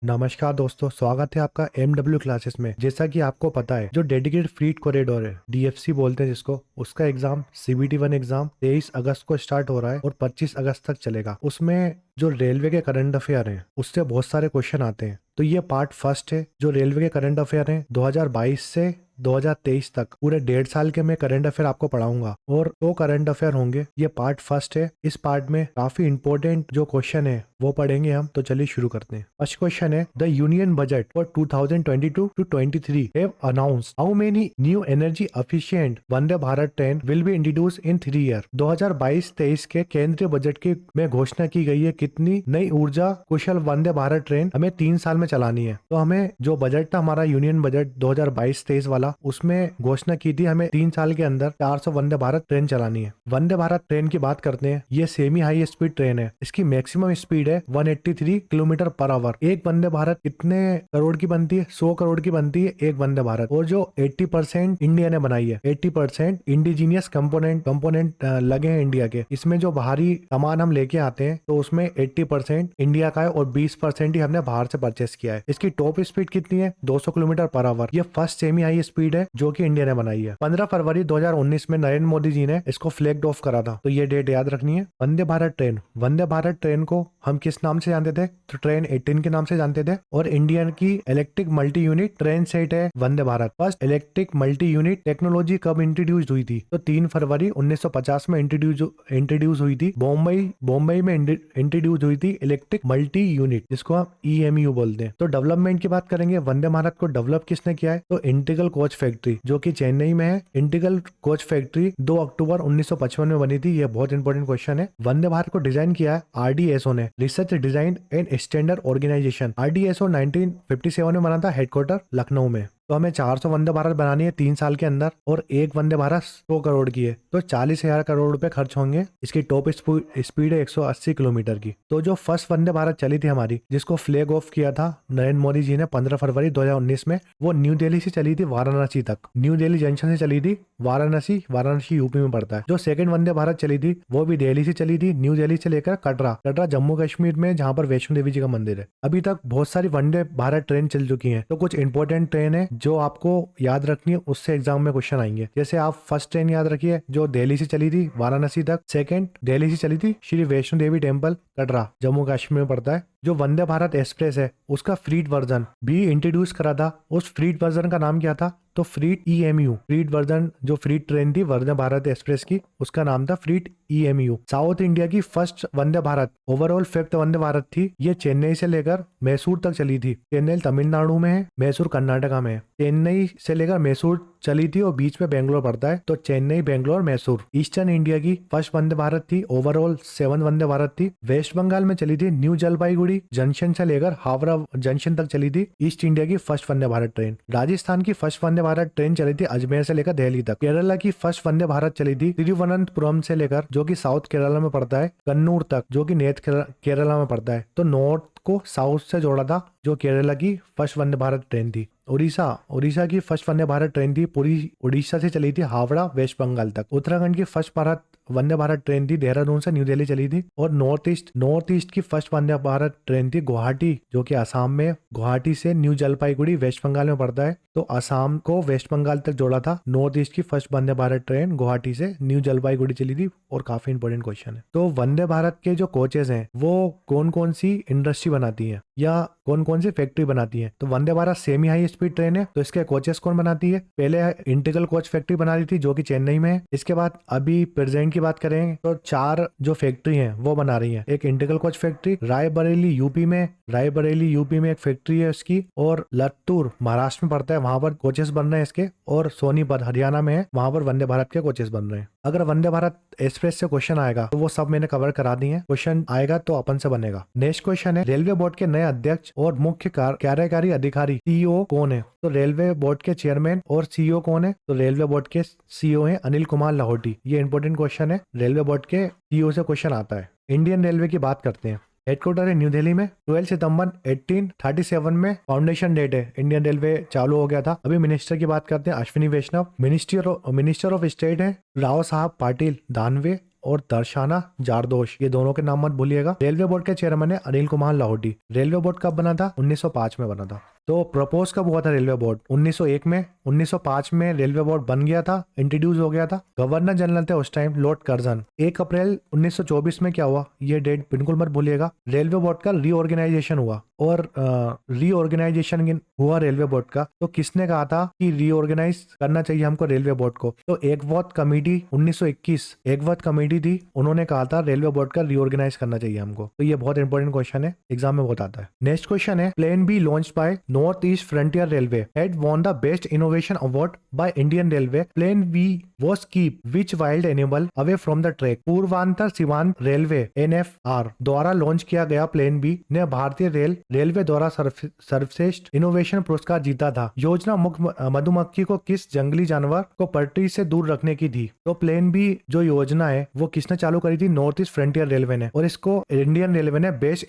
नमस्कार दोस्तों, स्वागत है आपका MW क्लासेस में। जैसा कि आपको पता है, जो डेडिकेटेड फ्लीट कॉरिडोर है, DFC बोलते हैं जिसको, उसका एग्जाम CBT-1 एग्जाम 23 अगस्त को स्टार्ट हो रहा है और 25 अगस्त तक चलेगा। उसमें जो रेलवे के करंट अफेयर हैं उससे बहुत सारे क्वेश्चन आते हैं। तो ये पार्ट फर्स्ट है। जो रेलवे के करंट अफेयर हैं 2022 से 2023 तक पूरे 1.5 साल के मैं करंट अफेयर आपको पढ़ाऊंगा और 2 करंट अफेयर होंगे। ये पार्ट फर्स्ट है। इस पार्ट में काफी इंपॉर्टेंट जो क्वेश्चन है वो पढ़ेंगे हम। तो चलिए शुरू करते हैं। फर्स्ट क्वेश्चन है, the union budget for 2022 to 23 have announced how many new energy efficient Vande Bharat train will be introduce in 3 year. 2022-23 के केंद्रीय बजट की में घोषणा की गई है कितनी नई ऊर्जा कुशल वंदे भारत ट्रेन हमें 3 साल में चलानी है। तो हमें जो बजट था हमारा यूनियन बजट 2022-23 वाला, उसमें घोषणा की थी हमें 3 साल के अंदर 400 वंदे भारत ट्रेन चलानी है। वंदे भारत ट्रेन की बात करते हैं। ये सेमी हाई स्पीड ट्रेन है। इसकी मैक्सिमम स्पीड है 183 किलोमीटर पर आवर। एक वंदे भारत कितने करोड़ की बनती है? 100 करोड़ की बनती है एक वंदे भारत। और जो 80% इंडिया ने बनाई है, 80% इंडिजीनियस कंपोनेंट लगे हैं इंडिया के। इसमें जो बाहरी सामान हम लेके आते हैं तो उसमें 80% इंडिया का है और 20% ही हमने बाहर से परचेस किया है। इसकी टॉप स्पीड कितनी है? 200 किलोमीटर पर आवर। ये फर्स्ट सेमी हाई स्पीड है जो कि इंडिया ने बनाई है। 15 फरवरी 2019 में नरेंद्र मोदी जी ने इसको फ्लैग्ड ऑफ करा था। तो ये डेट याद रखनी है। वंदे भारत ट्रेन को हम किस नाम से जानते थे? तो ट्रेन 18 के नाम से जानते थे। और इंडियन की electric multi unit train set है Vande Bharat. First electric multi unit technology कब इंट्रोड्यूस हुई थी? तो 3 फरवरी 1950 में इंट्रोड्यूस हुई थी। बॉम्बई में इंट्रोड्यूस हुई थी इलेक्ट्रिक मल्टी यूनिट, जिसको हम EMU बोलते हैं। तो डेवलपमेंट की बात करेंगे। वंदे भारत को डेवलप किसने किया है? तो इंटीग्रल कोच फैक्ट्री जो कि चेन्नई में है। इंटीग्रल कोच फैक्ट्री 2 अक्टूबर 1955 में बनी थी। ये बहुत इंपॉर्टेंट क्वेश्चन है। वंदे भारत को डिजाइन किया है RDSO ने, research design and standard organisation. RDSO 1957 में बना था, हेडक्वार्टर लखनऊ में। तो हमें 400 वंदे भारत बनानी है 3 साल के अंदर और एक वंदे भारत 100 करोड़ की है, तो 40,000 करोड़ रुपए खर्च होंगे। इसकी टॉप स्पीड है 180 किलोमीटर की। तो जो फर्स्ट वंदे भारत चली थी हमारी, जिसको फ्लैग ऑफ किया था नरेंद्र मोदी जी ने 15 फरवरी 2019 में, वो न्यू दिल्ली से चली थी वाराणसी तक। न्यू दिल्ली जंक्शन से चली थी वाराणसी यूपी में पड़ता है। जो सेकंड वंदे भारत चली थी वो भी दिल्ली से चली थी, न्यू दिल्ली से लेकर कटरा जम्मू कश्मीर में, जहाँ पर वैष्णो देवी जी का मंदिर है। अभी तक बहुत सारी वंदे भारत ट्रेन चल चुकी है। तो कुछ इंपॉर्टेंट ट्रेन है जो आपको याद रखनी है, उससे एग्जाम में क्वेश्चन आएंगे। जैसे आप फर्स्ट ट्रेन याद रखिए जो दिल्ली से चली थी वाराणसी तक। सेकंड दिल्ली से चली थी श्री वैष्णो देवी टेम्पल कटरा जम्मू कश्मीर में पड़ता है। जो वंदे भारत एक्सप्रेस है उसका फ्रीट वर्जन भी इंट्रोड्यूस करा था। उस फ्रीट वर्जन का नाम क्या था? तो फ्रीट EMU। फ्रीट वर्जन जो फ्रीट ट्रेन थी वंदे भारत एक्सप्रेस की, उसका नाम था फ्रीट EMU। साउथ इंडिया की first Vande Bharat, overall 5th Vande Bharat थी। ये चेन्नई से लेकर मैसूर तक चली थी। चेन्नई तमिलनाडु में है, मैसूर कर्नाटका में है। चेन्नई से लेकर मैसूर चली थी और बीच में बेंगलोर पड़ता है, तो चेन्नई, बेंगलोर, मैसूर। ईस्टर्न इंडिया की फर्स्ट वंदे भारत थी, ओवरऑल 7 वंदे भारत थी। वेस्ट बंगाल में चली थी न्यू जलपाईगुड़ी जंक्शन से लेकर हावड़ा जंक्शन तक चली थी ईस्ट इंडिया की फर्स्ट वंदे भारत ट्रेन। राजस्थान की फर्स्ट वंदे भारत ट्रेन चली थी अजमेर से लेकर दिल्ली तक। केरला की फर्स्ट वंदे भारत चली थी तिरुवनंतपुरम से लेकर, जो कि साउथ केरला में पड़ता है, कन्नूर तक, जो कि नॉर्थ केरला में पड़ता है। तो नॉर्थ को साउथ से जोड़ा था जो केरला की फर्स्ट वंदे भारत ट्रेन थी। उड़ीसा की फर्स्ट वंदे भारत ट्रेन थी, पूरी उड़ीसा से चली थी हावड़ा वेस्ट बंगाल तक। उत्तराखंड की फर्स्ट वंदे भारत ट्रेन थी, देहरादून से न्यू दिल्ली चली थी। और नॉर्थ ईस्ट की फर्स्ट वंदे भारत ट्रेन थी गुवाहाटी, जो कि असम में, गुवाहाटी से न्यू जलपाईगुड़ी वेस्ट बंगाल में पड़ता है, तो असम को वेस्ट बंगाल तक जोड़ा था। नॉर्थ ईस्ट की फर्स्ट वंदे भारत ट्रेन गुवाहाटी से न्यू जलपाईगुड़ी चली थी। और काफी इंपॉर्टेंट क्वेश्चन है। तो वंदे भारत के जो कोचेस हैं वो कौन कौन सी इंडस्ट्री बनाती है या कौन कौन सी फैक्ट्री बनाती है? तो Vande Bharat semi high speed train है, तो इसके कोचेस कौन बनाती है? पहले इंटीग्रल कोच फैक्ट्री बना रही थी जो कि चेन्नई में है। इसके बाद अभी प्रेजेंट की बात करें तो 4 जो फैक्ट्री हैं वो बना रही हैं। एक integral coach factory Raebareli UP में एक फैक्ट्री है उसकी, और लत्तूर महाराष्ट्र में पड़ता है, वहां पर कोचेस बन रहे हैं इसके। और सोनीपत हरियाणा में है, वहां पर वंदे भारत के कोचेस बन रहे हैं। अगर वंदे भारत एक्सप्रेस से क्वेश्चन आएगा तो वो सब मैंने कवर करा दी है। क्वेश्चन आएगा तो अपन से बनेगा। नेक्स्ट क्वेश्चन है, रेलवे बोर्ड के नए अध्यक्ष और मुख्य कार्यकारी अधिकारी CEO कौन है? तो रेलवे बोर्ड के चेयरमैन और CEO कौन है? तो रेलवे बोर्ड के CEO है अनिल कुमार लाहौटी। ये इंपॉर्टेंट क्वेश्चन है, रेलवे बोर्ड के CEO से क्वेश्चन आता है। इंडियन रेलवे की बात करते हैं। हेडक्वार्टर है न्यू दिल्ली में। 12 सितंबर 1837 में फाउंडेशन डेट है, इंडियन रेलवे चालू हो गया था। अभी मिनिस्टर की बात करते हैं, अश्विनी वैष्णव। मिनिस्टर ऑफ स्टेट है राव साहब पाटिल दानवे। और दर्शाना जारदोश, ये दोनों के नाम मत भूलिएगा। रेलवे बोर्ड के चेयरमैन है अनिल कुमार लाहौटी। रेलवे बोर्ड कब बना था? 1905 में बना था। तो प्रपोज कब हुआ था रेलवे बोर्ड? 1901 में। 1905 में रेलवे बोर्ड बन गया था, इंट्रोड्यूस हो गया था। गवर्नर जनरल थे उस टाइम लॉर्ड कर्जन। 1 अप्रैल 1924 में क्या हुआ, ये डेट बिल्कुल मत भूलिएगा, रेलवे बोर्ड का रीऑर्गेनाइजेशन हुआ। और रीऑर्गेनाइजेशन हुआ रेलवे बोर्ड का, तो किसने कहा था कि रीऑर्गेनाइज करना चाहिए हमको रेलवे बोर्ड को? तो एकवॉट कमेटी 1921 एकवॉट कमेटी थी, उन्होंने कहा था रेलवे बोर्ड का रीऑर्गेनाइज करना चाहिए हमको। तो ये बहुत इंपॉर्टेंट क्वेश्चन है, एग्जाम में बहुत आता है। नेक्स्ट क्वेश्चन है, plan B launch by North East Frontier Railway had won the best innovation award by Indian Railway. Plan B was keep which wild animal away from the track. पूर्वांचल सीमांत railway NFR द्वारा launch किया गया plain B ने भारतीय railway द्वारा सर्वश्रेष्ठ innovation पुरस्कार जीता था। योजना मुख्य मधुमक्खी को किस जंगली जानवर को पटरी से दूर रखने की थी? तो प्लेन बी जो योजना है वो किसने चालू करी थी? नॉर्थ ईस्ट फ्रंटियर रेलवे ने, और इसको इंडियन रेलवे ने बेस्ट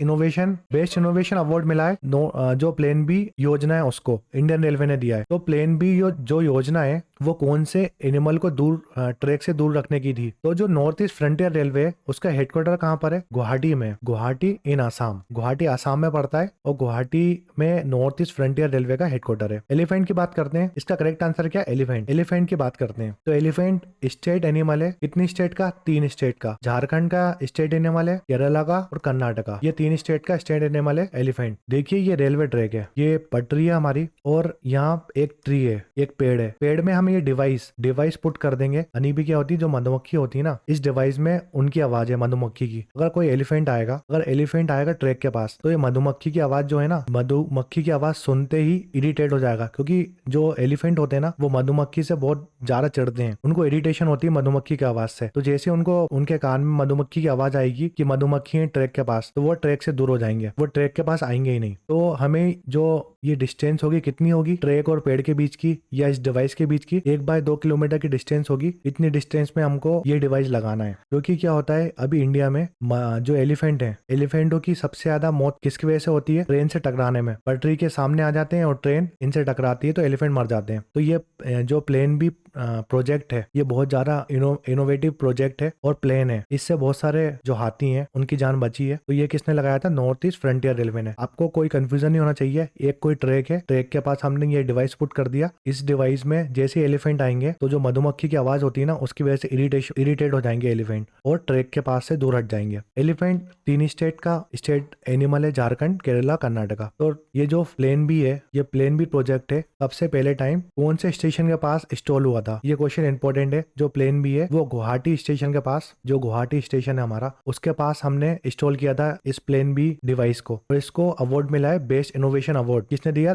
इनोवेशन अवार्ड मिला है। जो प्लेन बी योजना है उसको इंडियन रेलवे ने दिया है। तो प्लेन बी जो योजना है वो कौन से एनिमल को ट्रैक से दूर रखने की थी? तो जो नॉर्थ ईस्ट फ्रंटियर रेलवे है उसका हेडक्वार्टर कहाँ पर है? गुवाहाटी में। गुवाहाटी इन आसाम, गुवाहाटी आसाम में पड़ता है, और गुवाहाटी में नॉर्थ ईस्ट फ्रंटियर रेलवे का हेडक्वार्टर है। एलिफेंट की बात करते हैं, इसका करेक्ट आंसर क्या? एलिफेंट की बात करते हैं। तो एलिफेंट स्टेट एनिमल है, कितनी स्टेट का? 3 स्टेट का। झारखंड का स्टेट एनिमल है, केरला का और कर्नाटका, ये 3 स्टेट का स्टेट एनिमल है एलिफेंट। देखिए ये रेलवे ट्रैक है, ये पटरी है हमारी, और यहाँ एक ट्री है, एक पेड़ है। पेड़ में हम ये डिवाइस पुट कर देंगे। हनी बी क्या होती है? जो मधुमक्खी होती है ना, इस डिवाइस में उनकी आवाज है मधुमक्खी की। अगर कोई एलिफेंट आएगा ट्रैक के पास, तो ये मधुमक्खी की आवाज जो है ना, मधुमक्खी की आवाज सुनते ही इरिटेट हो जाएगा, क्योंकि जो एलिफेंट होते हैं ना वो मधुमक्खी से बहुत ज्यादा चिढ़ते हैं, उनको इरिटेशन होती है मधुमक्खी की आवाज से। तो जैसे उनको उनके कान में मधुमक्खी की आवाज आएगी कि मधुमक्खी है ट्रैक के पास, तो वो ट्रैक से दूर हो जाएंगे, वो ट्रैक के पास आएंगे ही नहीं। तो हमें जो ये डिस्टेंस होगी कितनी होगी ट्रैक और पेड़ के बीच की या इस डिवाइस के बीच की? 1/2 किलोमीटर की डिस्टेंस होगी। इतनी डिस्टेंस में हमको ये डिवाइस लगाना है। क्योंकि क्या होता है अभी इंडिया में जो एलिफेंटों की सबसे ज्यादा मौत किसकी वजह से होती है? ट्रेन से टकराने में। पटरी के सामने आ जाते हैं और ट्रेन इनसे टकराती है तो एलिफेंट मर जाते हैं। तो ये जो प्लेन बी प्रोजेक्ट है ये बहुत ज्यादा इनोवेटिव प्रोजेक्ट है और प्लेन है, इससे बहुत सारे जो हाथी हैं उनकी जान बची है। तो ये किसने लगाया था? नॉर्थ ईस्ट फ्रंटियर रेलवे ने। आपको कोई कंफ्यूजन नहीं होना चाहिए, एक कोई ट्रैक है, ट्रैक के पास हमने ये डिवाइस पुट कर दिया। इस डिवाइस में जैसे एलिफेंट आएंगे तो जो मधुमक्खी की आवाज होती है ना उसकी वजह से इरिटेट हो जाएंगे एलिफेंट और ट्रैक के पास से दूर हट जाएंगे। एलिफेंट 3 स्टेट का स्टेट एनिमल है, झारखंड, केरला, कर्नाटका। तो ये जो प्लेन बी है, ये प्लेन बी प्रोजेक्ट है, सबसे पहले टाइम कौन से स्टेशन के पास इंस्टॉल हुआ था? ये क्वेश्चन इंपॉर्टेंट है। जो प्लेन बी है वो गुवाहाटी स्टेशन के पास, जो गुवाहाटी स्टेशन है हमारा, उसके पास हमने इंस्टॉल किया था इस प्लेन बी डिवाइस को, और इसको अवार्ड मिला है बेस्ट इनोवेशन अवार्ड। किसने दिया?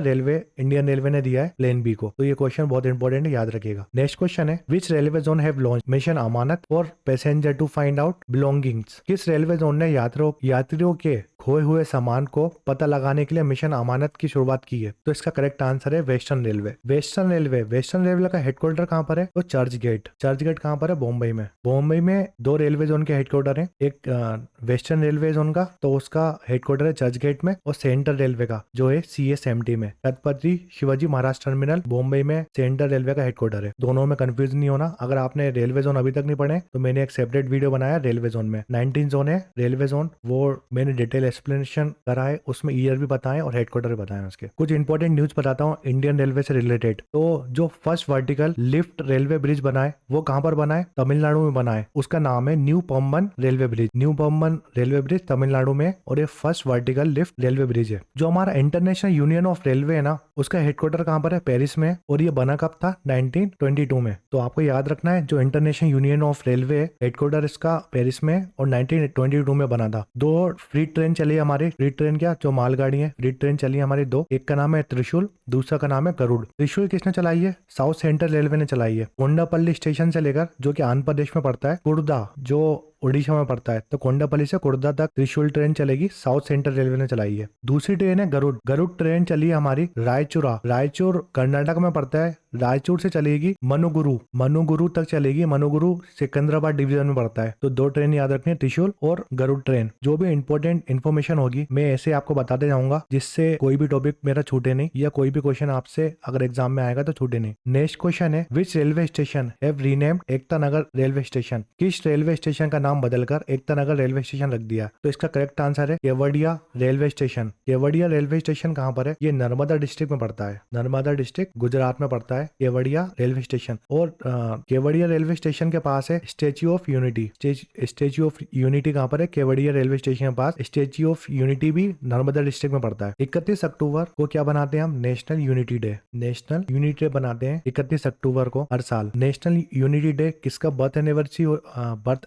इंडियन रेलवे ने दिया है प्लेन बी को। तो ये क्वेश्चन बहुत इंपॉर्टेंट है, याद रखिएगा। नेक्स्ट क्वेश्चन है, which railway zone have launch mission Amanat for passenger to find out belongings. किस रेलवे जोन ने यात्रियों के खोए हुए सामान को पता लगाने के लिए मिशन अमानत की शुरुआत की है? तो इसका करेक्ट आंसर है वेस्टर्न रेलवे। वेस्टर्न रेलवे का हेडक्वार्टर कहाँ पर है? तो चर्च गेट कहाँ पर है? बॉम्बे में। बॉम्बे में 2 रेलवे जोन के हेडक्वार्टर है, एक वेस्टर्न रेलवे जोन का तो उसका हेडक्वार्टर है चर्च गेट में, और सेंट्रल रेलवे का जो है CSMT में, छत्रपति शिवाजी महाराज टर्मिनल, बॉम्बे में सेंट्रल रेलवे का हेडक्वार्टर है। दोनों में कंफ्यूज नहीं होना। अगर आपने रेलवे जोन अभी तक नहीं पढ़े तो मैंने एक सेपरेट वीडियो बनाया रेलवे जोन में, 19 जोन है रेलवे जोन, वो मैंने डिटेल एक्सप्लेनेशन करा है, उसमें ईयर भी बताए और हेडक्वार्टर भी बताए उसके। कुछ इंपॉर्टेंट न्यूज बताता हूँ इंडियन रेलवे से रिलेटेड। तो जो first vertical lift railway bridge बना है वो कहाँ पर बना है? तमिलनाडु में बना है, उसका नाम है new Pamban railway bridge Tamil Nadu में, और ये first vertical lift railway bridge है। जो हमारा इंटरनेशनल यूनियन ऑफ रेलवे है ना, उसका हेडक्वार्टर कहाँ पर है? पेरिस में, और ये बना कब था? 1922 में। तो आपको याद रखना है जो international union of railway headquarter इसका पेरिस में और 1922 में बना था। 2 फ्री ट्रेन चली हमारी, फ्री ट्रेन क्या जो मालगाड़ी है, फ्री ट्रेन चली हमारी 2, एक का नाम है त्रिशूल, दूसरा का नाम है गरुड़। त्रिशूल किसने चलाई है? साउथ सेंट्रल रेलवे ने चलाई है। कोंडापल्ली स्टेशन से लेकर, जो कि आंध्र प्रदेश में पड़ता है, कुर्दा जो ओडिशा में पड़ता है, तो कोंडापल्ली से कुर्दा तक त्रिशूल ट्रेन चलेगी, साउथ सेंट्रल रेलवे ने चलाई है। दूसरी ट्रेन है गरुड़ ट्रेन चली है हमारी रायचूर कर्नाटक में पड़ता है, रायचूर से चलेगी मनुगुरु, मनुगुरु तक चलेगी। मनुगुरु सिकंदराबाद डिवीजन में पड़ता है। तो 2 ट्रेन याद रखनी है, त्रिशूल और गरुड़ ट्रेन। जो भी इंपॉर्टेंट इन्फॉर्मेशन होगी मैं ऐसे आपको बताते जाऊंगा, जिससे कोई भी टॉपिक मेरा छूटे नहीं, या कोई भी क्वेश्चन आपसे अगर एग्जाम में आएगा तो छूटे नहीं। नेक्स्ट क्वेश्चन है, which railway station have renamed Ekta Nagar railway station? किस रेलवे स्टेशन का नाम बदलकर एकता नगर रेलवे स्टेशन रख दिया? तो इसका करेक्ट आंसर है Kevadia railway station. Kevadia railway station कहाँ पर है? ये नर्मदा डिस्ट्रिक्ट में पड़ता है। नर्मदा डिस्ट्रिक्ट गुजरात में पड़ता है केवड़िया रेलवे स्टेशन। और केवड़िया रेलवे स्टेशन के पास है statue of unity. Statue of unity कहाँ पर है? केवड़िया रेलवे स्टेशन के पास। स्टेच्यू ऑफ यूनिटी भी नर्मदा डिस्ट्रिक्ट में पड़ता है। 31 अक्टूबर को क्या बनाते हैं हम? National unity day. National unity day बनाते हैं 31 अक्टूबर को हर साल। नेशनल यूनिटी डे किसका बर्थ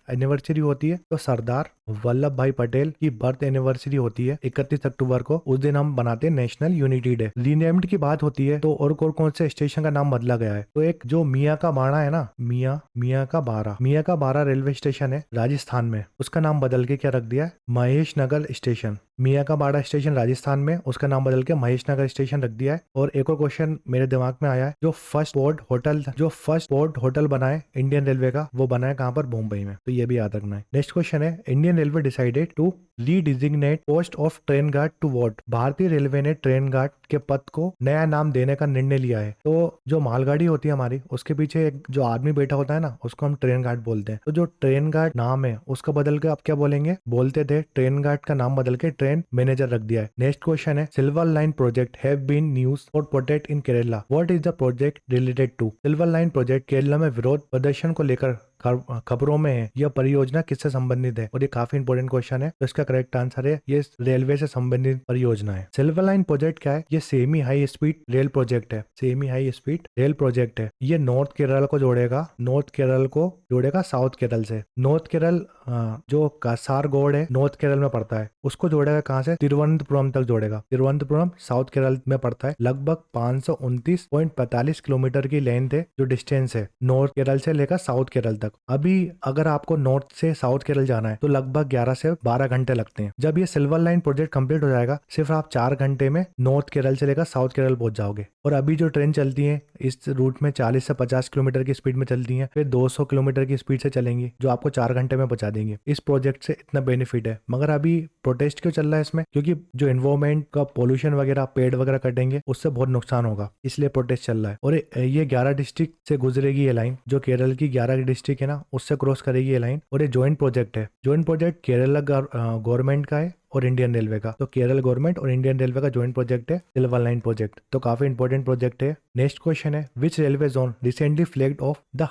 एनिवर्सरी होती है? तो सरदार वल्लभ भाई पटेल की बर्थ एनिवर्सरी होती है 31 अक्टूबर को। उस दिन हम बनाते हैं नेशनल यूनिटी डे। रीनेम्ड की बात होती है तो और कौन से स्टेशन का नाम बदला गया है? तो एक जो मियाँ का बाड़ा है ना, मियाँ का बाड़ा रेलवे स्टेशन है राजस्थान में, उसका नाम बदल के क्या रख दिया है? महेश नगर स्टेशन। मियाँ का बाड़ा स्टेशन राजस्थान में, उसका नाम बदल के महेश नगर स्टेशन रख दिया है। और एक और क्वेश्चन मेरे दिमाग में आया है, जो फर्स्ट पोर्ट होटल बना है इंडियन रेलवे का, वो बना है कहाँ पर? मुंबई में। तो ये भी याद रखना है। नेक्स्ट क्वेश्चन है, Indian railway decided to redesignate post of train guard to what? भारतीय रेलवे ने ट्रेन गार्ड के पद को नया नाम देने का निर्णय लिया है। तो जो मालगाड़ी होती है हमारी, उसके पीछे एक जो आदमी बैठा होता है ना, उसको हम ट्रेन गार्ड बोलते हैं। तो जो ट्रेन गार्ड नाम है उसका बदल के आप क्या बोलेंगे? बोलते थे ट्रेन गार्ड का नाम बदल के ट्रेन मैनेजर रख दिया है। नेक्स्ट क्वेश्चन है, silver line project have been news for protest in Kerala. What is the project related to? Silver line project Kerala में विरोध प्रदर्शन को लेकर खबरों में है। यह परियोजना किससे संबंधित है? और ये काफी इंपोर्टेंट क्वेश्चन है। तो इसका करेक्ट आंसर है ये रेलवे से संबंधित परियोजना है। सिल्वर लाइन प्रोजेक्ट क्या है? ये semi high speed rail project है। Semi high speed rail project है। ये नॉर्थ केरल को जोड़ेगा साउथ केरल से। नॉर्थ केरल जो कासारगोड है नॉर्थ केरल में पड़ता है, उसको जोड़ेगा कहाँ से? तिरुवनंतपुरम तक जोड़ेगा। तिरुवनंतपुरम साउथ केरल में पड़ता है। लगभग 529.45 किलोमीटर की लेंथ है, जो डिस्टेंस है नॉर्थ केरल से लेकर साउथ केरल तक। अभी अगर आपको नॉर्थ से साउथ केरल जाना है तो लगभग 11 से 12 घंटे लगते हैं। जब ये सिल्वर लाइन प्रोजेक्ट कंप्लीट हो जाएगा, सिर्फ आप 4 घंटे में नॉर्थ केरल से लेकर साउथ केरल पहुंच जाओगे। और अभी जो ट्रेन चलती है इस रूट में 40 से 50 किलोमीटर की स्पीड में चलती है, फिर 200 किलोमीटर की स्पीड से चलेंगी, जो आपको 4 घंटे में पहुंचा देंगे। इस प्रोजेक्ट से इतना बेनिफिट है। मगर अभी प्रोटेस्ट क्यों चल रहा है इसमें? क्योंकि जो एनवायरमेंट का पोल्यूशन वगैरह, पेड़ वगैरह कटेंगे, उससे बहुत नुकसान होगा, इसलिए प्रोटेस्ट चल रहा है। और ये 11 डिस्ट्रिक्ट से गुजरेगी ये लाइन, जो केरल की 11 डिस्ट्रिक्ट है ना, उससे क्रॉस करेगी ये लाइन। और ये ज्वाइंट प्रोजेक्ट है। ज्वाइंट प्रोजेक्ट केरला गवर्नमेंट का है और इंडियन रेलवे का। तो केरल गवर्नमेंट और इंडियन रेलवे का ज्वाइंट प्रोजेक्ट है सिल्वर लाइन प्रोजेक्ट। तो काफी इंपॉर्टेंट प्रोजेक्ट है। नेक्स्ट क्वेश्चन है, which railway zone recently flagged of the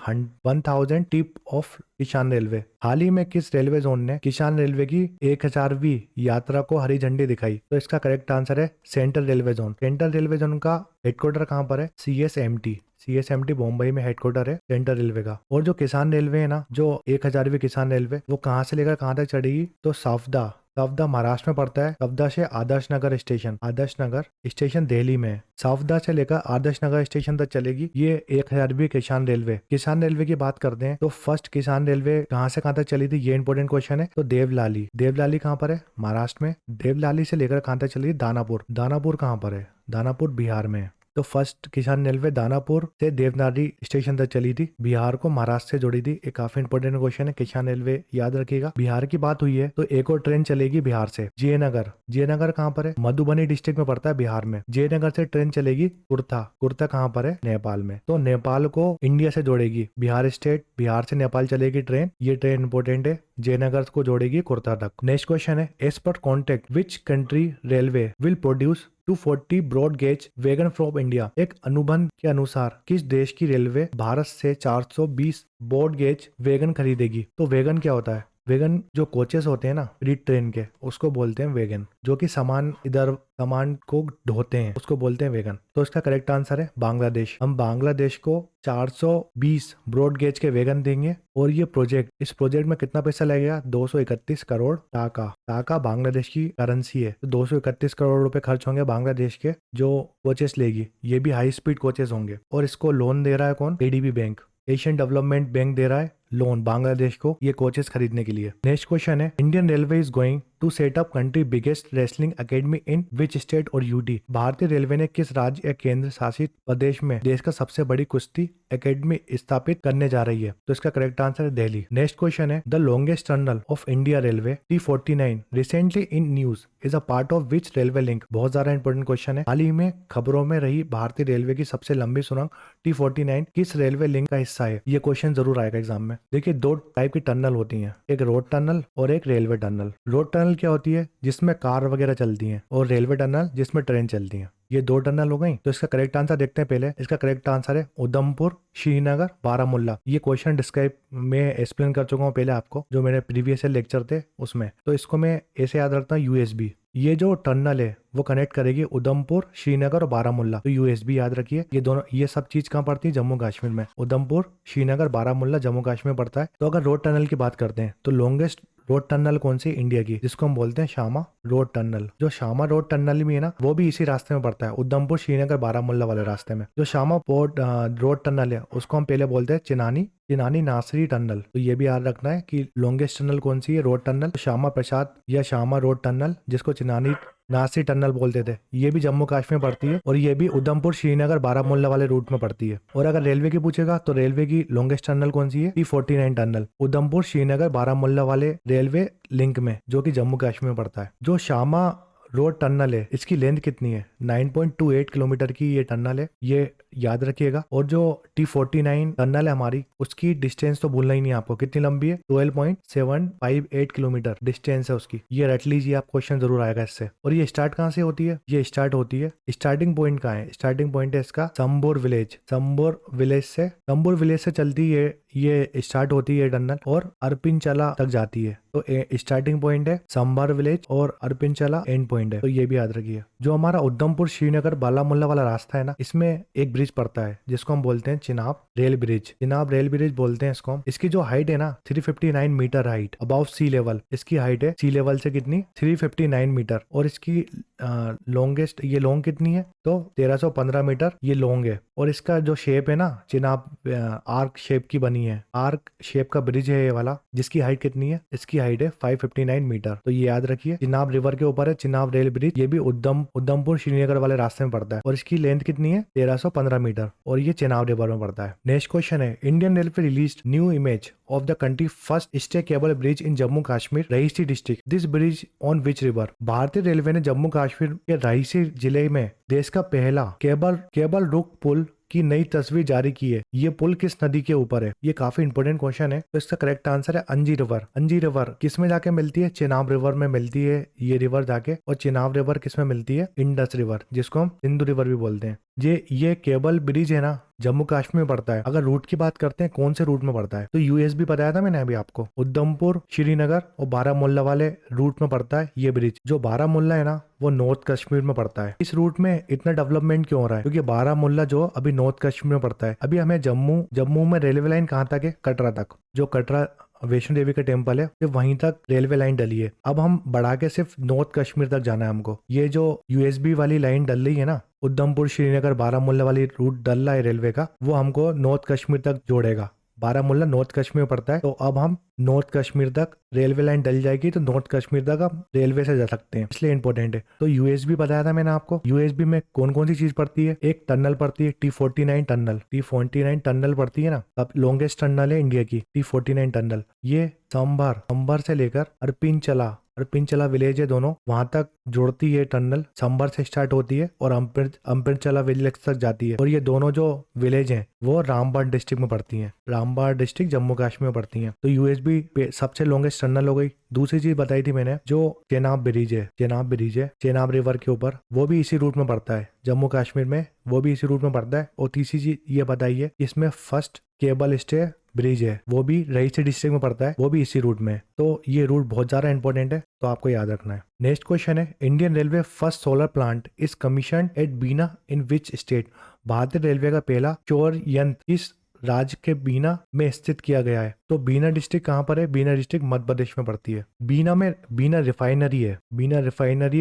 1000 tip of किसान रेलवे? हाल ही में किस रेलवे जोन ने किसान रेलवे की 1000वीं यात्रा को हरी झंडी दिखाई? तो इसका करेक्ट आंसर है central railway zone. Central railway zone का हेडक्वार्टर कहाँ पर है? CSMT मुंबई में हेडक्वार्टर है सेंट्रल रेलवे का। और जो किसान रेलवे है ना, जो 1000वीं किसान रेलवे, वो कहाँ से लेकर कहाँ तक चढ़ेगी? तो सफदा महाराष्ट्र में पड़ता है। सफदा से आदर्श नगर स्टेशन दिल्ली में है। सफदा से लेकर आदर्श नगर स्टेशन तक चलेगी ये 1000वीं किसान रेलवे की बात करते हैं तो फर्स्ट किसान रेलवे कहाँ से कहाँ तक चली थी, ये इंपॉर्टेंट क्वेश्चन है। तो देवलाली कहाँ पर है? महाराष्ट्र में। देवलाली से लेकर कहाँ तक चली? दानापुर कहाँ पर है? दानापुर बिहार में है। तो फर्स्ट किसान रेलवे दानापुर से देवनाली स्टेशन तक चली थी, बिहार को महाराष्ट्र से जोड़ी थी। एक काफी इंपॉर्टेंट क्वेश्चन है, किसान रेलवे याद रखिएगा। बिहार की बात हुई है तो एक और ट्रेन चलेगी बिहार से, जयनगर कहाँ पर है? मधुबनी डिस्ट्रिक्ट में पड़ता है बिहार में। जयनगर से ट्रेन चलेगी कुर्ता कहाँ पर है? नेपाल में। तो नेपाल को इंडिया से जोड़ेगी बिहार से नेपाल चलेगी ट्रेन। ये ट्रेन इंपॉर्टेंट है, जयनगर को जोड़ेगी कुर्ता तक। नेक्स्ट क्वेश्चन है, as per contact which country railway will produce 240 broad gauge wagon from India? एक अनुबंध के अनुसार किस देश की रेलवे भारत से 420 ब्रॉड गेज वैगन खरीदेगी? तो वैगन क्या होता है? वैगन जो कोचेस होते हैं ना रीड ट्रेन के, उसको बोलते हैं वैगन। जो कि सामान को ढोते हैं, उसको बोलते हैं वैगन। तो इसका करेक्ट आंसर है बांग्लादेश। हम बांग्लादेश को 420 ब्रॉड गेज के वैगन देंगे। और ये इस प्रोजेक्ट में कितना पैसा लगेगा? 231 करोड़ टाका बांग्लादेश की करेंसी है। तो 231 करोड़ रुपए खर्च होंगे बांग्लादेश के, जो कोचेस लेगी। ये भी हाई स्पीड कोचेस होंगे। और इसको लोन दे रहा है कौन? ADB bank, Asian Development Bank दे रहा है लोन बांग्लादेश को ये कोचेस खरीदने के लिए। नेक्स्ट क्वेश्चन है, Indian railway is going to set up country biggest wrestling academy in which state और यूटी? भारतीय रेलवे ने किस राज्य या केंद्र शासित प्रदेश में देश का सबसे बड़ी कुश्ती एकेडमी स्थापित करने जा रही है? तो इसका करेक्ट आंसर है दिल्ली। नेक्स्ट क्वेश्चन है, the longest tunnel of India railway T49 recently in news is a part of which railway link? बहुत ज्यादा इंपॉर्टेंट क्वेश्चन है। हाल ही में खबरों में रही भारतीय रेलवे की सबसे लंबी सुरंग T49 किस रेलवे लिंक का हिस्सा है? ये क्वेश्चन जरूर आएगा एग्जाम में। देखिए, दो टाइप की टनल होती हैं, एक रोड टनल और एक रेलवे टनल। रोड टनल क्या होती है? जिसमें कार वगैरह चलती हैं, और रेलवे टनल जिसमें ट्रेन चलती है। ये दो टनल हो गई। तो इसका करेक्ट आंसर देखते हैं पहले। इसका करेक्ट आंसर है उधमपुर, श्रीनगर, बारामुल्ला। ये क्वेश्चन डिस्क्राइब में एक्सप्लेन कर चुका हूँ पहले आपको, जो मेरे प्रीवियस लेक्चर थे उसमें। तो इसको मैं ऐसे याद रखता हूँ, यूएसबी। ये जो टनल है वो कनेक्ट करेगी उधमपुर, श्रीनगर और बारामुल्ला। तो यूएसबी याद रखिए। ये दोनों, ये सब चीज कहाँ पड़ती है? जम्मू कश्मीर में। उधमपुर, श्रीनगर, बारामुल्ला जम्मू कश्मीर में पड़ता है। तो अगर रोड टनल की बात करते हैं तो लॉन्गेस्ट रोड टनल कौन सी इंडिया की, जिसको हम बोलते हैं शामा रोड टनल। जो शामा रोड टनल भी है ना, वो भी इसी रास्ते में पड़ता है, उधमपुर, श्रीनगर, बारामुल्ला वाले रास्ते में। जो शामा रोड टनल है उसको हम पहले बोलते हैं चिनानी नासरी टनल। तो ये भी याद रखना है कि लॉन्गेस्ट टनल कौन सी है, रोड टनल। तो श्यामा प्रसाद या शामा रोड टनल, जिसको चिनानी नासरी टनल बोलते थे, ये भी जम्मू कश्मीर में पड़ती है, और ये भी उधमपुर, श्रीनगर, बारामुल्ला वाले रूट में पड़ती है। और अगर रेलवे की पूछेगा तो रेलवे की लॉन्गेस्ट टनल कौन सी है? T49 टनल, उधमपुर, श्रीनगर, बारामुल्ला वाले रेलवे लिंक में, जो कि जम्मू कश्मीर में पड़ता है। जो शामा रोड टनल है, इसकी लेंथ कितनी है? 9.28 किलोमीटर की ये टनल है, ये याद रखिएगा। और जो T49 टनल है हमारी, उसकी डिस्टेंस तो भूलना ही नहीं आपको, कितनी लंबी है? 12.758 किलोमीटर डिस्टेंस है उसकी। ये रट लीजिए आप, क्वेश्चन जरूर आएगा इससे। और ये स्टार्ट कहाँ से होती है? ये स्टार्ट होती है, स्टार्टिंग पॉइंट कहाँ है? स्टार्टिंग पॉइंट है इसका संबोर विलेज से चलती है, ये स्टार्ट होती है टनल और अरपिनचला तक जाती है। तो स्टार्टिंग पॉइंट है संबर विलेज और अरपिनचला एंड पॉइंट है। तो ये भी याद रखिए। जो हमारा उधमपुर, श्रीनगर, बारामुल्ला वाला रास्ता है ना, इसमें एक ब्रिज पड़ता है जिसको हम बोलते हैं चिनाब रेल ब्रिज बोलते हैं इसको हम। इसकी जो हाइट है ना, 359 metre height above sea level. इसकी हाइट है सी लेवल से कितनी? 359 मीटर। और इसकी लॉन्गेस्ट, ये लॉन्ग कितनी है? तो 1315 मीटर ये लॉन्ग है। और इसका जो शेप है ना, चिनाब आर्क शेप की बनी है, आर्क शेप का ब्रिज है ये वाला, जिसकी हाइट कितनी है? इसकी हाइट है 559 मीटर। तो ये याद रखिए, चिनाब रिवर के ऊपर है चिनाब रेल ब्रिज। ये भी उधमपुर, श्रीनगर वाले रास्ते में पड़ता है, और इसकी लेंथ कितनी है? 1315 मीटर, और ये चिनाब रिवर में पड़ता है। नेक्स्ट क्वेश्चन है, Indian railway release new image of the country first stay cable bridge in Jammu Kashmir Raisi district. This bridge on which river? भारतीय रेलवे ने जम्मू कश्मीर के रईसी जिले में देश का पहला केबल रुक पुल की नई तस्वीर जारी की है। ये पुल किस नदी के ऊपर है? ये काफी इंपोर्टेंट क्वेश्चन है। तो इसका करेक्ट आंसर है अंजी रिवर। किस में जाके मिलती है? चिनाब रिवर में मिलती है ये रिवर जाके। और चिनाब रिवर किस में मिलती है? इंडस रिवर, जिसको हम सिंधु रिवर भी बोलते हैं। ये केबल ब्रिज है ना, जम्मू कश्मीर में पड़ता है। अगर रूट की बात करते हैं, कौन से रूट में पड़ता है, तो यूएसबी बताया था मैंने अभी आपको, उधमपुर, श्रीनगर और बारामुल्ला वाले रूट में पड़ता है ये ब्रिज। जो बारामुल्ला है ना, वो नॉर्थ कश्मीर में पड़ता है। इस रूट में इतना डेवलपमेंट क्यों हो रहा है? क्योंकि बारामुल्ला जो अभी नॉर्थ कश्मीर में पड़ता है। अभी हमें जम्मू में रेलवे लाइन कहाँ तक है? कटरा तक। जो कटरा वैष्णो देवी का टेम्पल है, सिर्फ वहीं तक रेलवे लाइन डली है। अब हम बढ़ा के सिर्फ नॉर्थ कश्मीर तक जाना है हमको। ये जो यूएसबी वाली लाइन डल रही है ना, उधमपुर, श्रीनगर, बारामुल्ला वाली रूट डल रहा है रेलवे का, वो हमको नॉर्थ कश्मीर तक जोड़ेगा। बारामुल्ला नॉर्थ कश्मीर में पड़ता है, तो अब हम नॉर्थ कश्मीर तक रेलवे लाइन डल जाएगी, तो नॉर्थ कश्मीर तक हम रेलवे से जा सकते हैं, इसलिए इंपॉर्टेंट है। तो यूएसबी बताया था मैंने आपको। यूएसबी में कौन कौन सी चीज पड़ती है? एक टनल पड़ती है T49 टनल पड़ती है ना, अब लॉन्गेस्ट टनल है इंडिया की T49 टनल। ये संबर से लेकर अरपिनचला विलेज है दोनों, वहां तक जोड़ती है टनल। संबर से स्टार्ट होती है और अम्पिरचला विलेज तक जाती है। और ये दोनों जो विलेज हैं वो रामबाण डिस्ट्रिक्ट में पड़ती हैं। रामबाण डिस्ट्रिक्ट जम्मू कश्मीर में पड़ती हैं। तो यूएसबी सबसे लॉन्गेस्ट टनल हो गई। दूसरी चीज बताई थी मैंने, जो चेनाब ब्रिज है चेनाब रिवर के ऊपर, वो भी इसी रूट में पड़ता है जम्मू कश्मीर में, वो भी इसी रूट में पड़ता है। और तीसरी चीज ये बताई है, इसमें फर्स्ट केबल स्टे ब्रिज है, वो भी रईसी डिस्ट्रिक्ट में पड़ता है, वो भी इसी रूट में है। तो ये रूट बहुत ज्यादा इंपॉर्टेंट है, तो आपको याद रखना है। नेक्स्ट क्वेश्चन है, Indian railway first solar plant is commission at Bina in which state? भारतीय रेलवे का पहला सौर यंत्र इस राज्य के बीना में स्थित किया गया है। तो बीना डिस्ट्रिक्ट कहाँ पर है? बीना डिस्ट्रिक्ट मध्य प्रदेश में पड़ती है। बीना रिफाइनरी है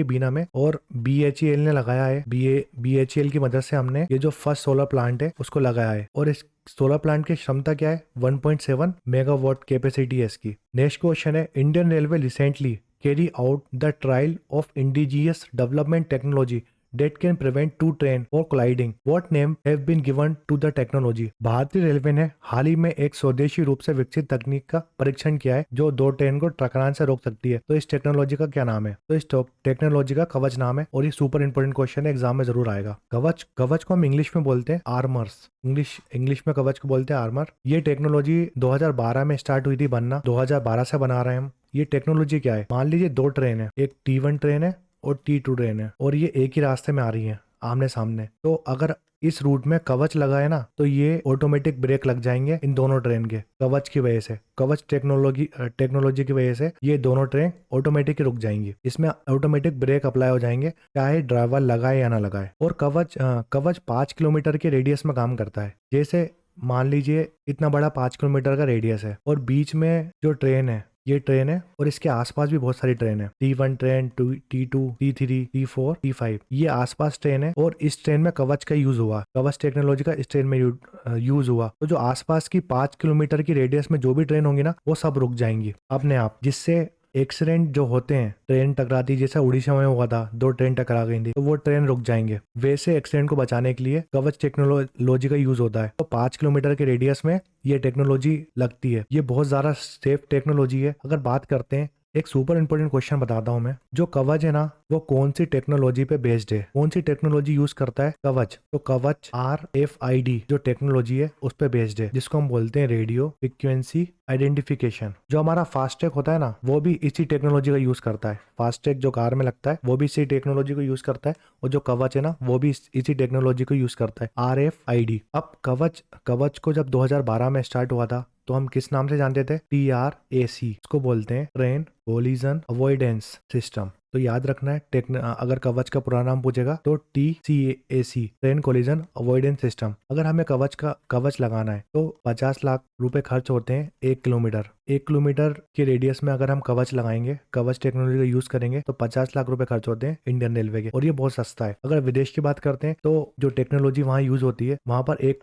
बीना में, और BHEL ने लगाया है। BHEL की मदद से हमने ये जो फर्स्ट सोलर प्लांट है उसको लगाया है। और इस सोलर प्लांट की क्षमता क्या है? 1.7 मेगावाट कैपेसिटी है इसकी। नेक्स्ट क्वेश्चन है, Indian railway recently carry out the trial of indigenous development technology that can prevent two train or colliding. What name have been given to the technology? भारतीय railway ने हाल ही में एक स्वदेशी रूप से विकसित तकनीक का परीक्षण किया है जो दो ट्रेन को टकराने से रोक सकती है। तो इस टेक्नोलॉजी का क्या नाम है? तो इस टेक्नोलॉजी का कवच नाम है और ये सुपर इंपोर्टेंट क्वेश्चन है, एग्जाम में जरूर आएगा। कवच को हम इंग्लिश में बोलते हैं आर्मर्स। इंग्लिश में कवच को बोलते हैं आर्मर। ये टेक्नोलॉजी 2012 में स्टार्ट हुई थी बनना, 2012 से बना रहे हैं हम। ये टेक्नोलॉजी क्या है? मान लीजिए दो ट्रेन है, एक T1 ट्रेन है और T2 ट्रेन है और ये एक ही रास्ते में आ रही है आमने सामने। तो अगर इस रूट में कवच लगाए ना तो ये ऑटोमेटिक ब्रेक लग जाएंगे इन दोनों ट्रेन के कवच की वजह से। कवच टेक्नोलॉजी की वजह से ये दोनों ट्रेन ऑटोमेटिक रुक जाएंगी। इसमें ऑटोमेटिक ब्रेक अप्लाई हो जाएंगे चाहे ड्राइवर लगाए या ना लगाए। और कवच 5 किलोमीटर के रेडियस में काम करता है। जैसे मान लीजिए इतना बड़ा 5 किलोमीटर का रेडियस है और बीच में जो ट्रेन है ये ट्रेन है और इसके आसपास भी बहुत सारी ट्रेन है। T1 train, T2, T3, T4, T5, ये आसपास ट्रेन है और इस ट्रेन में कवच का यूज हुआ, कवच टेक्नोलॉजी का इस ट्रेन में यूज हुआ। तो जो आसपास की 5 किलोमीटर की रेडियस में जो भी ट्रेन होंगी ना वो सब रुक जाएंगी अपने आप, जिससे एक्सीडेंट जो होते हैं, ट्रेन टकराती, जैसा उड़ीसा में हुआ था, दो ट्रेन टकरा गई थी तो वो ट्रेन रुक जाएंगे। वैसे एक्सीडेंट को बचाने के लिए कवच टेक्नोलॉजी का यूज होता है। तो 5 किलोमीटर के रेडियस में ये टेक्नोलॉजी लगती है। ये बहुत ज्यादा सेफ टेक्नोलॉजी है। अगर बात करते हैं, एक सुपर इंपोर्टेंट क्वेश्चन बताता हूं मैं, जो कवच है ना वो कौन सी टेक्नोलॉजी पे बेस्ड है? कौन सी टेक्नोलॉजी यूज करता है कवच? तो कवच RFID जो टेक्नोलॉजी है उस पे बेस्ड है, जिसको हम बोलते हैं रेडियो फ्रीक्वेंसी आइडेंटिफिकेशन। जो हमारा फास्टैग होता है ना वो भी इसी टेक्नोलॉजी का यूज करता है। फास्टैग जो कार में लगता है वो भी इसी टेक्नोलॉजी को यूज करता है और जो कवच है ना वो भी इसी टेक्नोलॉजी को यूज करता है, RFID। अब कवच को जब 2012 में स्टार्ट हुआ था तो हम किस नाम से जानते थे? TRAC, इसको बोलते हैं ट्रेन कोलिजन अवॉइडेंस सिस्टम। तो याद रखना है, अगर कवच का पूरा नाम पूछेगा तो TCAC, train collision avoidance system. अगर हमें कवच लगाना है तो 50 लाख रुपए खर्च होते हैं 1 किलोमीटर। 1 किलोमीटर के रेडियस में अगर हम कवच लगाएंगे, कवच टेक्नोलॉजी का यूज करेंगे तो 50 लाख रुपए खर्च होते हैं इंडियन रेलवे के, और ये बहुत सस्ता है। अगर विदेश की बात करते हैं तो जो टेक्नोलॉजी वहाँ यूज होती है वहां पर 1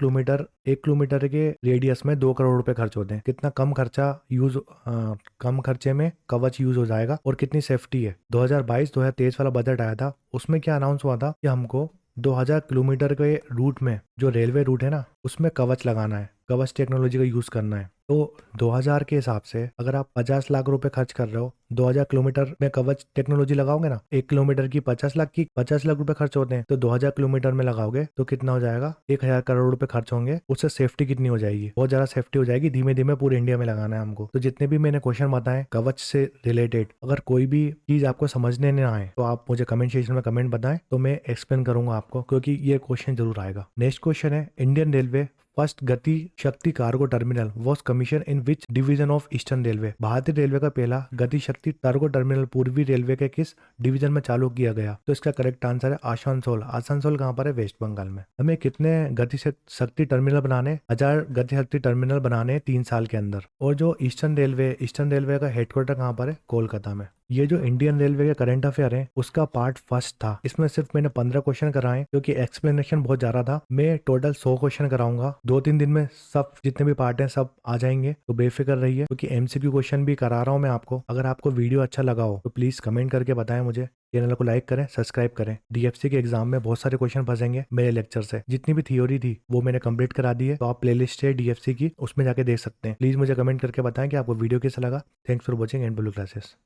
किलोमीटर के रेडियस में 2 करोड़ रुपए खर्च होते हैं। कितना कम खर्चे में कवच यूज हो जाएगा और कितनी सेफ्टी है। 2022-2023 वाला बजट आया था, उसमें क्या अनाउंस हुआ था कि हमको 2000 किलोमीटर के रूट में, जो रेलवे रूट है ना उसमें कवच लगाना है, कवच टेक्नोलॉजी का यूज करना है। तो 2000 के हिसाब से अगर आप 50 लाख रुपए खर्च कर रहे हो, 2000 किलोमीटर में कवच टेक्नोलॉजी लगाओगे ना, 1 किलोमीटर की 50 लाख रुपए खर्च होते हैं, तो 2000 किलोमीटर में लगाओगे तो कितना हो जाएगा? 1000 करोड़ रुपए खर्च होंगे। उससे सेफ्टी कितनी हो जाएगी? बहुत ज्यादा सेफ्टी हो जाएगी। धीमे धीमे पूरे इंडिया में लगाना है हमको। तो जितने भी मैंने क्वेश्चन बताए कवच से रिलेटेड, अगर कोई भी चीज आपको समझने नहीं आए तो आप मुझे कमेंट सेक्शन में कमेंट बताएं, तो मैं एक्सप्लेन करूंगा आपको, क्योंकि ये क्वेश्चन जरूर आएगा। नेक्स्ट क्वेश्चन है, इंडियन रेलवे फर्स्ट गति शक्ति cargo terminal was commission in which division of eastern railway? भारतीय रेलवे का पहला गति शक्ति कार्गो टर्मिनल पूर्वी रेलवे के किस डिवीजन में चालू किया गया? तो इसका करेक्ट आंसर है आसनसोल। आसनसोल कहाँ पर है? वेस्ट बंगाल में। हमें कितने गति शक्ति टर्मिनल बनाने? 1000 गति शक्ति टर्मिनल बनाने 3 साल के अंदर। और जो ईस्टर्न रेलवे का हेडक्वार्टर कहाँ पर है? कोलकाता में। ये जो इंडियन रेलवे के करंट अफेयर है उसका पार्ट फर्स्ट था। इसमें सिर्फ मैंने 15 क्वेश्चन कराए क्योंकि एक्सप्लेनेशन बहुत ज्यादा था। मैं टोटल 100 क्वेश्चन कराऊंगा। 2-3 दिन में सब जितने भी पार्ट हैं सब आ जाएंगे, तो बेफिक्र रहिए, क्योंकि MCQ क्वेश्चन भी करा रहा हूँ मैं आपको। अगर आपको वीडियो अच्छा लगा हो तो प्लीज कमेंट करके बताएं मुझे। चैनल को लाइक करें, सब्सक्राइब करें। DFC के एग्जाम में बहुत सारे क्वेश्चन फंसेंगे मेरे लेक्चर से। जितनी भी थ्योरी थी वो मैंने कंप्लीट करा दी है, तो आप प्लेलिस्ट है DFC की, उसमें जाके देख सकते हैं। प्लीज मुझे कमेंट करके बताएं कि आपको वीडियो कैसा लगा। Thanks for watching and blue classes.